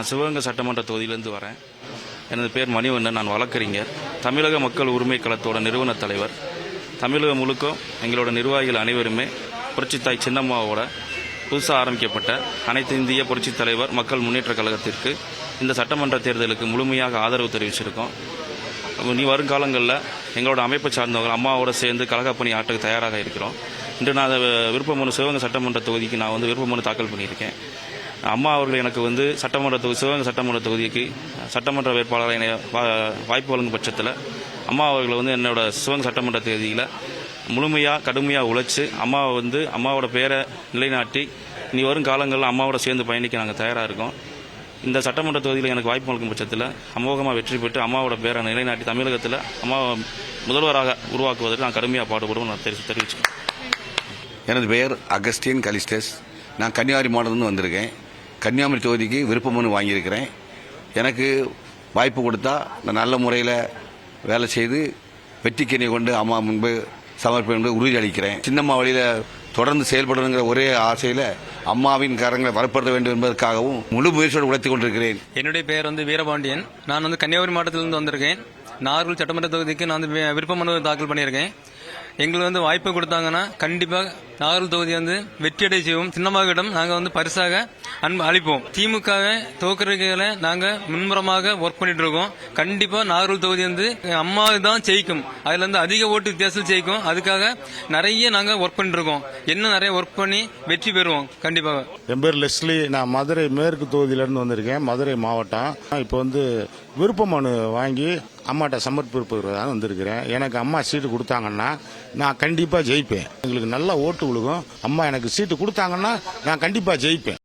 நான் சிவகங்கை சட்டமன்ற தொகுதியிலிருந்து வரேன். எனது பேர் மணிவண்ணன். நான் வழக்கறிஞர், தமிழக மக்கள் உரிமை களத்தோட நிறுவன தலைவர். தமிழகம் முழுக்க எங்களோட நிர்வாகிகள் அனைவருமே புரட்சித்தாய் சின்னம்மாவோட புதுசாக ஆரம்பிக்கப்பட்ட அனைத்து இந்திய புரட்சித் தலைவர் மக்கள் முன்னேற்ற கழகத்திற்கு இந்த சட்டமன்ற தேர்தலுக்கு முழுமையாக ஆதரவு தெரிவிச்சிருக்கோம். நீ வருங்காலங்களில் எங்களோட அமைப்பை சார்ந்தவங்க அம்மாவோட சேர்ந்து கழக பணி ஆற்ற தயாராக இருக்கிறோம். இன்று நான் விருப்பமனு சிவகங்கை சட்டமன்ற தொகுதிக்கு நான் விருப்பமனு தாக்கல் பண்ணியிருக்கேன். அம்மா அவர்கள் எனக்கு சிவகங்கை சட்டமன்ற தொகுதிக்கு சட்டமன்ற வேட்பாளராக என்னை வாய்ப்பு வழங்கும் பட்சத்தில் அம்மா அவர்கள் என்னோட சிவகங்கை சட்டமன்ற தேதியில் முழுமையாக கடுமையாக உழைச்சி அம்மாவோட பேரை நிலைநாட்டி இனி வரும் காலங்களில் அம்மாவோட சேர்ந்து பயணிக்க நாங்கள் தயாராக இருக்கோம். இந்த சட்டமன்ற தொகுதியில் எனக்கு வாய்ப்பு வழங்கும் பட்சத்தில் அமோகமாக வெற்றி பெற்று அம்மாவோட பேரை நிலைநாட்டி தமிழகத்தில் அம்மா முதல்வராக உருவாக்குவதற்கு நான் கடுமையாக பாடுபடுவோம் நான் தெரிவிச்சுக்கேன். எனது பெயர் அகஸ்டின் கலிஸ்டஸ். நான் கன்னியாகுமரி மாவட்டத்திலிருந்து வந்திருக்கேன். கன்னியாகுமரி தொகுதிக்கு விருப்பமனு வாங்கியிருக்கிறேன். எனக்கு வாய்ப்பு கொடுத்தா நான் நல்ல முறையில் வேலை செய்து வெற்றிக்கனியை கொண்டு அம்மா முன்பு சமர்ப்பணம் உறுதி அளிக்கிறேன். சின்னம்மா வழியில் தொடர்ந்து செயல்படணுங்கிற ஒரே ஆசையில் அம்மாவின் கரங்களை வரப்படுத்த வேண்டும் என்பதற்காகவும் முழு முயற்சியோடு உழைத்துக் கொண்டிருக்கிறேன். என்னுடைய பெயர் வீரபாண்டியன். நான் கன்னியாகுமரி மாவட்டத்திலிருந்து வந்திருக்கேன். நாகூர் சட்டமன்ற தொகுதிக்கு நான் விருப்ப மனு தாக்கல் பண்ணியிருக்கேன். எங்களுக்கு வாய்ப்பு கொடுத்தாங்கன்னா கண்டிப்பாக நாகூர் தொகுதி வெற்றியடை செய்வோம். சின்னம்மாவிடம் நாங்கள் பரிசாக அன்பு அளிப்போம். திமுகவை தோக்கடிகளை நாங்கள் முன்புறமாக ஒர்க் பண்ணிட்டு இருக்கோம். கண்டிப்பா நாகூர் தொகுதி அம்மா தான் ஜெயிக்கும். அதுல அதிக ஓட்டு வித்தியாசம் ஜெயிக்கும். அதுக்காக நிறைய நாங்க ஒர்க் பண்ணிட்டு இருக்கோம். இன்னும் நிறைய ஒர்க் பண்ணி வெற்றி பெறுவோம் கண்டிப்பாக. என் பேர் லெஸ்லி. நான் மதுரை மேற்கு தொகுதியிலிருந்து வந்திருக்கேன், மதுரை மாவட்டம். இப்போ விருப்ப மனு வாங்கி அம்மாட்ட சமர்ப்பிப்பதாக வந்திருக்கிறேன். எனக்கு அம்மா சீட்டு கொடுத்தாங்கன்னா நான் கண்டிப்பா ஜெயிப்பேன். எங்களுக்கு நல்ல ஓட்டு விழுகும். அம்மா எனக்கு சீட்டு கொடுத்தாங்கன்னா நான் கண்டிப்பா ஜெயிப்பேன்.